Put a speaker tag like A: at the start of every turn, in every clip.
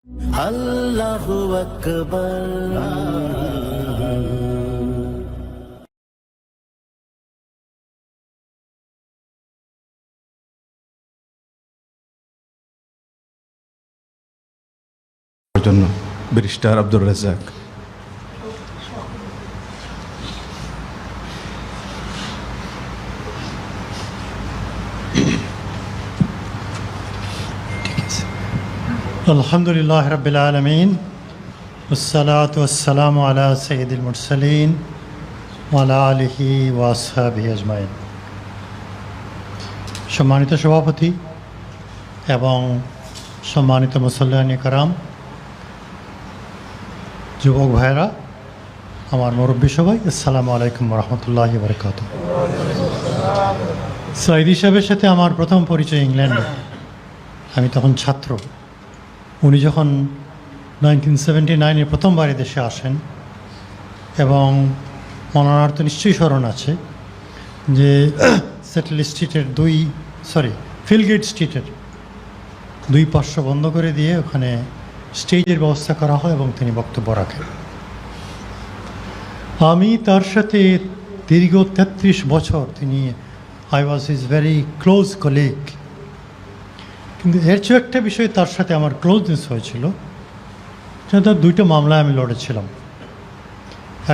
A: আল্লাহু আকবার।
B: জন্য ব্যারিস্টার আব্দুর রাজ্জাক।
C: আলহামদুলিল্লাহ রাব্বিল আলামিন ওয়াসসালাতু ওয়াসসালামু আলা সাইয়্যিদিল মুরসালিন ওয়া আলা আলিহি ওয়া আসহাবিহি আজমাইন। সম্মানিত সভাপতি এবং সম্মানিত মুসল্লিয়ানে কারাম, যুবক ভাইরা, আমার মুরব্বী সবাই, আসসালামু আলাইকুম ওয়া রাহমাতুল্লাহি ওয়া বারাকাতুহু। সাইদি সাহেবের সাথে আমার প্রথম পরিচয় ইংল্যান্ডে। আমি তখন ছাত্র। উনি যখন 1979-এ প্রথমবার দেশে আসেন, এবং ওনার তো নিশ্চয়ই স্মরণ আছে যে সেটেল স্ট্রিটের ফিলগেট স্ট্রিটের 2 পার্শ্ব বন্ধ করে দিয়ে ওখানে স্টেজের ব্যবস্থা করা হয় এবং তিনি বক্তব্য রাখেন। আমি তার সাথে দীর্ঘ 33 বছর I was his very close colleague. কিন্তু এর চেয়ে একটা বিষয় তার সাথে আমার ক্লোজনেস হয়েছিল, যে তার 2টা মামলায় আমি লড়েছিলাম।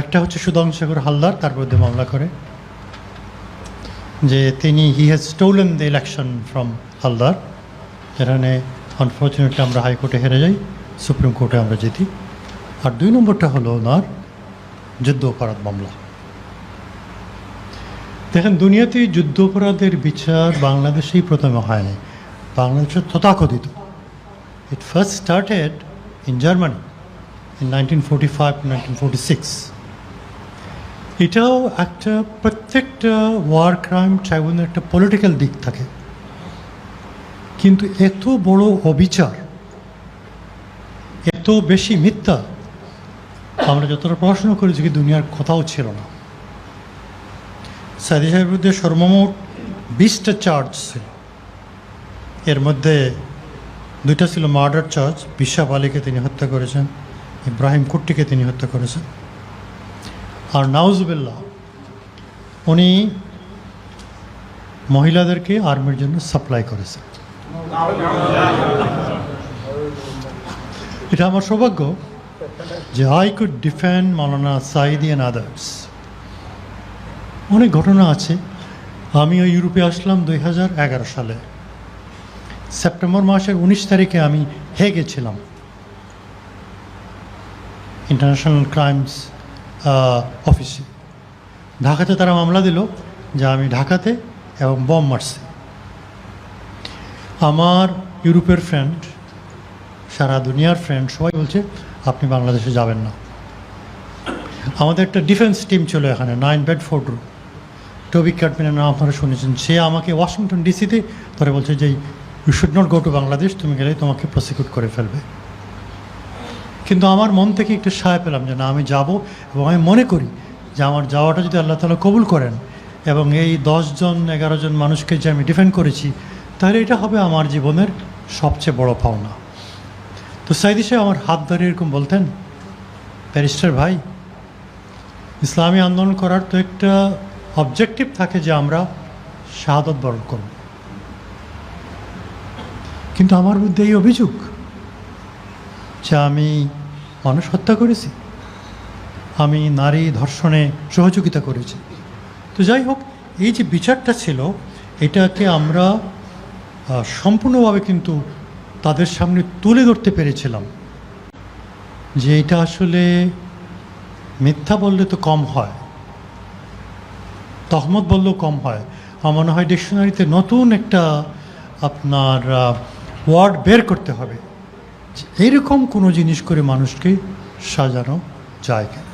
C: একটা হচ্ছে সুধাংশু হালদার, তার বিরুদ্ধে মামলা করে যে he has stolen the election from Haldar. এখানে আনফর্চুনেটলি আমরা হাইকোর্টে হেরে যাই, সুপ্রিম কোর্টে আমরা জিতি। আর 2 নম্বরটা হলো ওনার যুদ্ধ অপরাধ মামলা। দেখেন, দুনিয়াতে যুদ্ধ অপরাধের বিচার বাংলাদেশেই প্রথমে হয়নি, বাংলাদেশের তথাকথিত। It first started in Germany in 1945-1946। এটাও প্রত্যেকটা ওয়ার ক্রাইম ট্রাইব্যুনাল একটা পলিটিক্যাল দিক থাকে, কিন্তু এত বড় অবিচার, এত বেশি মিথ্যা আমরা যতটা পড়াশোনা করেছি কি দুনিয়ার কোথাও ছিল না। সাইদি সাহেবের বিরুদ্ধে সর্বমোট 20টা চার্জ ছিল। এর মধ্যে 2টা ছিল মার্ডার চার্জ, বিশাপ আলীকে তিনি হত্যা করেছেন, ইব্রাহিম কুট্টিকে তিনি হত্যা করেছেন। আর নাউজুবিল্লাহ, উনি মহিলাদেরকে আর্মির জন্য সাপ্লাই করেছেন। এটা আমার সৌভাগ্য যে I could defend Maulana Sayeedi and others. অনেক ঘটনা আছে। আমি ওই ইউরোপে আসলাম 2011 সালে। সেপ্টেম্বর মাসের 19 তারিখে আমি হেগে ছিলাম, ইন্টারন্যাশনাল ক্রাইমস অফিসে। ঢাকাতে তারা মামলা দিল যে আমি ঢাকাতে এবং বম মারছি। আমার ইউরোপের ফ্রেন্ড, সারা দুনিয়ার ফ্রেন্ড সবাই বলছে আপনি বাংলাদেশে যাবেন না। আমাদের একটা ডিফেন্স টিম ছিল এখানে, 9 বেড ফোর্ট। টবি ক্যাটম্যানের নাম আপনারা শুনেছেন। সে আমাকে ওয়াশিংটন ডিসিতে ধরে বলছে যে you should not go to Bangladesh, তুমি গেলে তোমাকে প্রসিকিউট করে ফেলবে। কিন্তু আমার মন থেকে একটু সায় পেলাম যে না, আমি যাব, এবং আমি মনে করি যে আমার যাওয়াটা যদি আল্লাহ তাআলা কবুল করেন এবং এই 10-11 জন মানুষকে যে আমি ডিফেন্ড করেছি, তাহলে এটা হবে আমার জীবনের সবচেয়ে বড় পাওনা। তো সাইদি সাহেব আমার হাত ধরে এরকম বলতেন, ব্যারিস্টার ভাই, ইসলামী আন্দোলন করার তো একটা অবজেক্টিভ থাকে যে আমরা শাহাদত বরণ করব, কিন্তু আমার মধ্যে এই অভিযোগ যে আমি মানুষ হত্যা করেছি, আমি নারী ধর্ষণে সহযোগিতা করেছি। তো যাই হোক, এই যে বিচারটা ছিল, এটাকে আমরা সম্পূর্ণভাবে কিন্তু তাদের সামনে তুলে ধরতে পেরেছিলাম যে এটা আসলে মিথ্যা বললে তো কম হয়, তহমত বললেও কম হয়। আমার মনে হয় ডিকশনারিতে নতুন একটা আপনার ওয়ার্ড বের করতে হবে, এইরকম কোনো জিনিস করে মানুষকে সাজানো যায় কেন।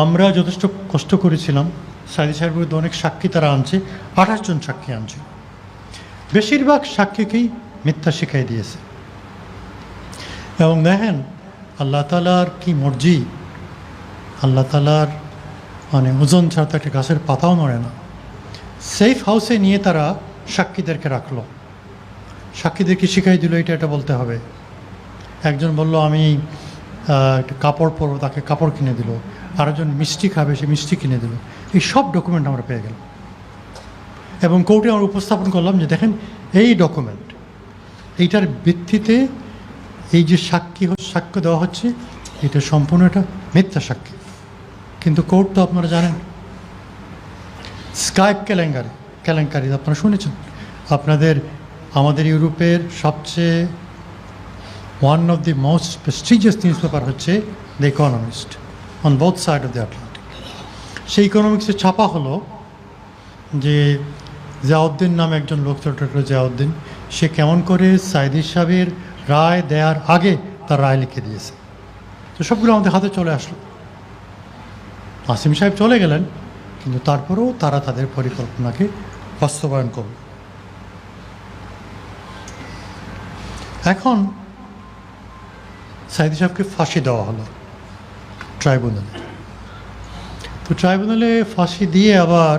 C: আমরা যথেষ্ট কষ্ট করেছিলাম। সাইদি সাহেবের বিরুদ্ধে অনেক সাক্ষী তারা আনছে, 28 জন সাক্ষী আনছে। বেশিরভাগ সাক্ষীকেই মিথ্যা শিখাই দিয়েছে। এবং দেখেন আল্লাহ তাআলার কি মর্জি, আল্লাহ তাআলার মানে ওজন ছাড়া তো একটা গাছের পাতাও নড়ে না। সেফ হাউসে নিয়ে তারা সাক্ষীদেরকে রাখলো, সাক্ষীদেরকে শিখাই দিল এটা বলতে হবে, একজন বলল আমি একটা কাপড় পরবো, তাকে কাপড় কিনে দিল। আরেকজন মিষ্টি খাবে, সে মিষ্টি কিনে দিল। এই সব ডকুমেন্ট আমরা পেয়ে গেলাম এবং কোর্টে আমরা উপস্থাপন করলাম যে দেখেন এই ডকুমেন্ট, এইটার ভিত্তিতে এই যে সাক্ষ্য দেওয়া হচ্ছে এটা সম্পূর্ণ একটা মিথ্যা সাক্ষী। কিন্তু কোর্ট তো আপনারা জানেন স্কাইপ কেলেঙ্কারি আপনারা শুনেছেন। আমাদের ইউরোপের সবচেয়ে one of the most prestigious newspaper হচ্ছে the Economist on both side of the Atlantic. সেই ইকোনমিক্সে ছাপা হলো যে জিয়াউদ্দিন নামে একজন লোক, ছোট জিয়াউদ্দিন, সে কেমন করে সাইদি সাহেবের রায় দেওয়ার আগে তার রায় লিখে দিয়েছে। তো সবগুলো আমাদের হাতে চলে আসলো। আসিম সাহেব চলে গেলেন, কিন্তু তারপরেও তারা তাদের পরিকল্পনাকে বাস্তবায়ন করল। এখন সাইদি সাহেবকে ফাঁসি দেওয়া হলো ট্রাইব্যুনালে। তো ট্রাইব্যুনালে ফাঁসি দিয়ে আবার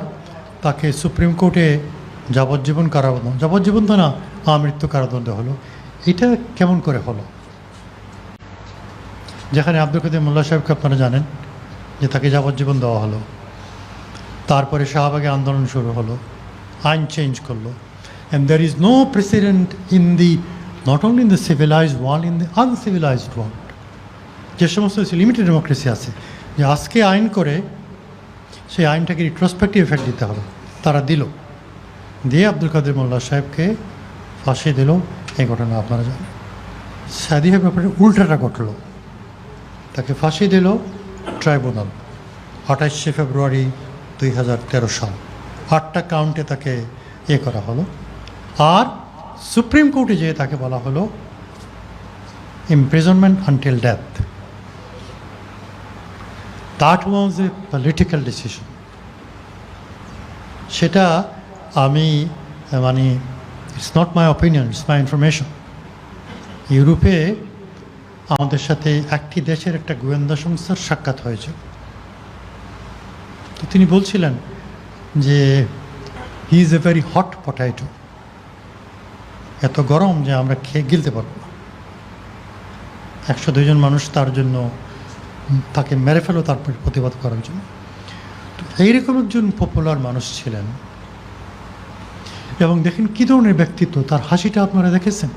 C: তাকে সুপ্রিম কোর্টে যাবজ্জীবন কারাদণ্ড, যাবজ্জীবন তো না, আমৃত্যু কারাদণ্ড হলো। এটা কেমন করে হলো? যেখানে আব্দুল কাদের মোল্লা সাহেবকে আপনারা জানেন যে তাকে যাবজ্জীবন দেওয়া হলো, তারপরে শাহবাগে আন্দোলন শুরু হলো, আইন চেঞ্জ করলো। And there is no precedent in the not only in the civilized world, in the uncivilized world, যে সমস্ত লিমিটেড ডেমোক্রেসি আছে, যে আজকে আইন করে সেই আইনটাকে রিট্রোস্পেক্টিভ এফেক্ট দিতে হবে, তারা দিল। দিয়ে আব্দুল কাদের মোল্লা সাহেবকে ফাঁসি দিল। এই ঘটনা আপনারা জানেন। সাইদি সাহেব ব্যাপারে উল্টাটা ঘটল, তাকে ফাঁসি দিল ট্রাইব্যুনাল 28শে ফেব্রুয়ারি 2013 সাল। 8টা কাউন্টে তাকে করা হলো। আর সুপ্রিম কোর্টে যেয়ে তাকে বলা হলো imprisonment until death. That was a political decision. সেটা আমি it's not my opinion, it's my information. ইউরোপে আমাদের সাথে একটি দেশের একটা গোয়েন্দা সংস্থার সাক্ষাৎ হয়েছে। তো তিনি বলছিলেন যে he is a very hot potato, এত গরম যে আমরা খেয়ে গিলতে পারব না। 102 জন মানুষ তার জন্য তাকে মেরে ফেলো, তারপর প্রতিবাদ করার জন্য। তো এইরকম একজন পপুলার মানুষ ছিলেন। এবং দেখেন কী ধরনের ব্যক্তিত্ব, তার হাসিটা আপনারা দেখেছেন।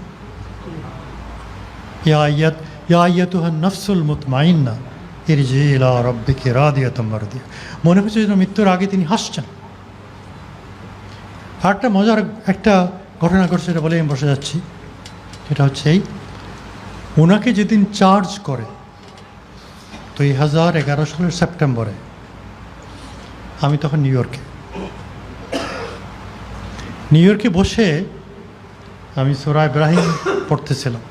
C: ইয়া আইয়াতুহা নাফসুল মুতমাইন্না ইরজি ইলা রাব্বিকি রাদিয়াতাম মারদিয়া। মনে হচ্ছে যেন মৃত্যুর আগে তিনি হাসছেন। আর একটা মজার একটা ঘটনা ঘটছে, এটা বলে আমি বসে যাচ্ছি। এটা হচ্ছে ওনাকে যেদিন চার্জ করে 2011 সালের সেপ্টেম্বরে, আমি তখন নিউ ইয়র্কে বসে আমি সূরা ইব্রাহিম পড়তেছিলাম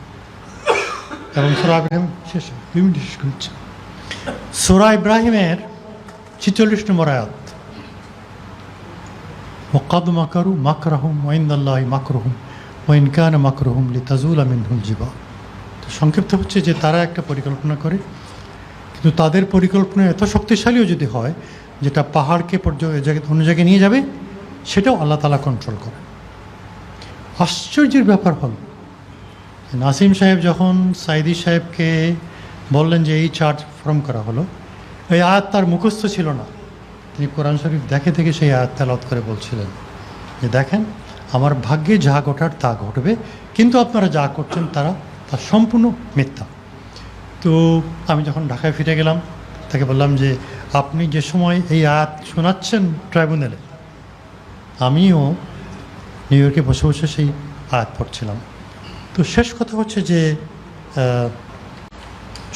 C: এবং সূরা ইব্রাহিম শেষ করছে। সূরা ইব্রাহিমের 46 নম্বর আয়াত, ওয়াকাদ মাকারু মাকরাহুম ওয়া ইনদাল্লাহি মাকরুহুম ওয়া ইন কানা মাকরুহুম লিতাজুলা মিনহুল জিবাল। তো সংক্ষিপ্ত হচ্ছে যে তারা একটা পরিকল্পনা করে, কিন্তু তাদের পরিকল্পনা এত শক্তিশালীও যদি হয় যেটা পাহাড়কে অন্য জায়গায় নিয়ে যাবে, সেটাও আল্লাহ তাআলা কন্ট্রোল করে। আশ্চর্যের ব্যাপার হল নাসিম সাহেব যখন সাইদি সাহেবকে বললেন যে এই চার্জ ফর্ম করা হলো, এই আয়াত তার মুখস্থ ছিল না। তিনি কোরআন শরীফ দেখে সেই আয়াত তেলাওয়াত করে বলছিলেন যে দেখেন আমার ভাগ্যে যা ঘটার তা ঘটবে, কিন্তু আপনারা যা করছেন তা সম্পূর্ণ মিথ্যা। তো আমি যখন ঢাকায় ফিরে গেলাম, তাকে বললাম যে আপনি যে সময় এই আয়াত শোনাচ্ছেন ট্রাইব্যুনালে, আমিও নিউ ইয়র্কে বসে বসে সেই আয়াত পড়ছিলাম। তো শেষ কথা হচ্ছে যে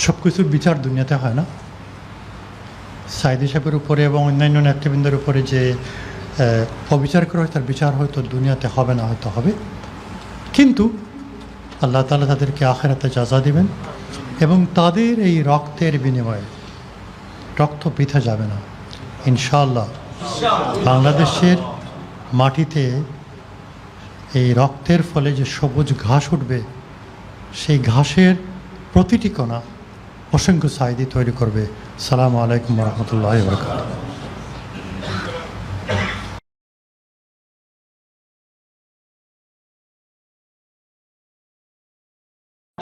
C: সব কিছুর বিচার দুনিয়াতে হয় না। সাইদি সাহেবের উপরে এবং অন্যান্য নেতৃবৃন্দের উপরে যে অবিচার করা হয়, তার বিচার হয়তো দুনিয়াতে হবে না, হয়তো হবে, কিন্তু আল্লাহ তাআলা তাদেরকে আখিরাতে জাযা দিবেন এবং তাদের এই রক্তের বিনিময়ে রক্ত বৃথা যাবে না ইনশাআল্লাহ। বাংলাদেশের মাটিতে এই রক্তের ফলে যে সবুজ ঘাস উঠবে, সেই ঘাসের প্রতিটি কণা অসংখ্য সাইদি তৈরি করবে। আসসালামু আলাইকুম ওয়া রাহমাতুল্লাহি ওয়া বারাকাতুহু।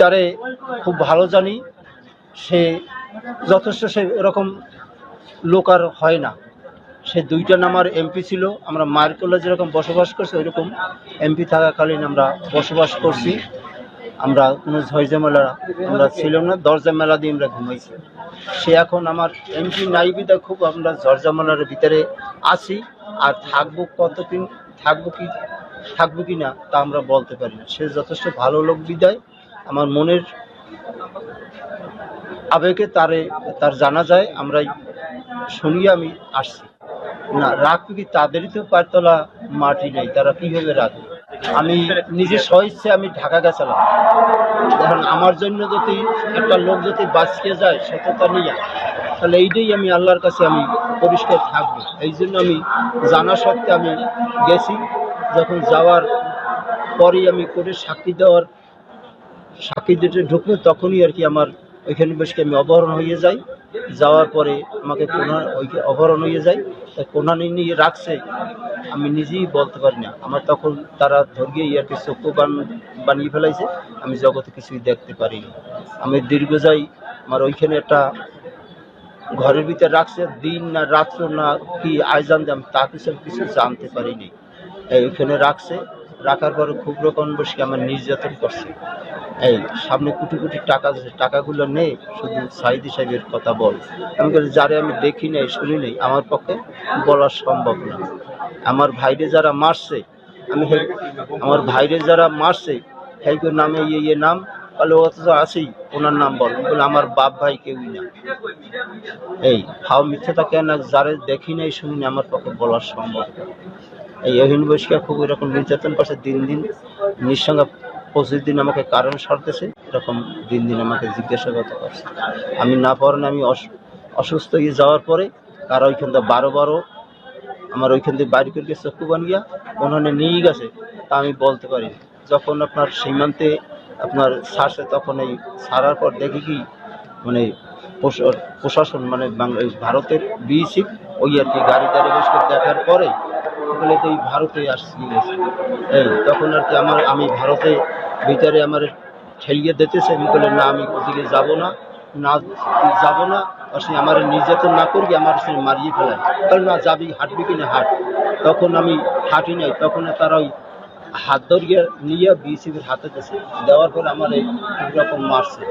A: তারে খুব ভালো জানি, সে যথেষ্ট, সে এরকম লোক আর হয় না। সে 2টা নাম্বার এমপি ছিল, আমরা মায়ের কোলে যেরকম বসবাস করছি ওইরকম এমপি থাকাকালীন আমরা বসবাস করছি। আমরা কোনো ঝয়ঝামেলা আমরা ছিল না, দরজা মেলা দিয়ে আমরা ঘুমাইছি। সে এখন আমার এমপি নাই বিদায় খুব আমরা ঝরঝামেলার ভিতরে আছি। আর থাকবো কতদিন, থাকবো কি না তা আমরা বলতে পারি না। সে যথেষ্ট ভালো লোক বিদায় আমার মনের আবেগে তার জানা যায়, আমরাই শুনিয়ে আমি আসছি। না রাখবে কি, তাদেরই তো পাঁচতলা মাটি নেই, তারা কীভাবে রাখবে? আমি নিজে স্বইচ্ছে আমি ঢাকা গেছিলাম। এখন আমার জন্য যদি একটা লোক যদি বাঁচিয়ে যায় সততা নিয়ে, তাহলে এইটাই আমি আল্লাহর কাছে আমি পরিষ্কার থাকবো। এই জন্য আমি জানা সত্ত্বে আমি গেছি। যখন যাওয়ার পরেই আমি কোর্টে সাক্ষী দিতে ঢুকবো, তখনই আর কি আমার ওইখানে বেশকে আমি অপহরণ হয়ে যাই। যাওয়ার পরে আমাকে অপহরণ হয়ে যায়, কোনা নিয়ে রাখছে আমি নিজেই বলতে পারি না। আমার তখন তারা ধরিয়ে ইয়ারকে চক্ষু বানিয়ে ফেলাইছে, আমি জগতে কিছুই দেখতে পারিনি। আমি দীর্ঘ যাই, আমার ওইখানে একটা ঘরের ভিতরে রাখছে, দিন না রাত্র না কি আয়োজন আমি তা কিছু জানতে পারিনি। এইখানে রাখার পরে খুব রকম বসে আমার নির্যাতন করছে। এই সামনে কোটি কোটি টাকা, টাকাগুলো নেই, শুধু সাইদি সাহেবের কথা বল। আমি বলি যারে আমি দেখি নাই শুনি নাই, আমার পক্ষে বলা সম্ভব না। আমার ভাইরে যারা মারছে, সেইগুলোর নামে ইয়ে নাম বলে, অথচ আছেই ওনার নাম বল, বলে আমার বাপ ভাই কেউই না। এই হাও মিথ্যাটা কেন, যারে দেখি নাই শুনি না, আমার পক্ষে বলা সম্ভব না। এই অহিনবশিকা খুব এরকম নির্যাতন করছে, দিন দিন নিঃসঙ্গে 25 দিন আমাকে কারণ সারতেছে, এরকম দিন দিন আমাকে জিজ্ঞাসাবাদ করছে। আমি না পারেন, আমি অসুস্থ হয়ে যাওয়ার পরে তারা ওইখান থেকে 12 আমার ওইখান থেকে বাইরে করে চক্ষু বানিয়া ওনানে নিয়ে গেছে, তা আমি বলতে পারি। যখন আপনার সীমান্তে আপনার ছাড়ছে, তখন এই ছাড়ার পর দেখি কি মানে প্রশাসন মানে ভারতের বিএসএফ ওই আর কি গাড়ি বসে দেখার পরে বলে তো এই ভারতে আসছি এই, তখন আর কি আমি ভারতে ভিতরে আমার ঠেলিয়ে দিতেছে। আমি বলে না, আমি ওদিকে যাবো না আসলে আমার নির্যাতন না করবি, আমার সে মারিয়ে ফেলায়। তাহলে না যাবি, হাঁটবি কিনা হাঁট। তখন আমি হাঁটি নাই, তখন তারা ওই হাত ধরিয়ে নিয়ে বিএসএফের হাতে দেওয়ার পরে আমার এই রকম মারছে।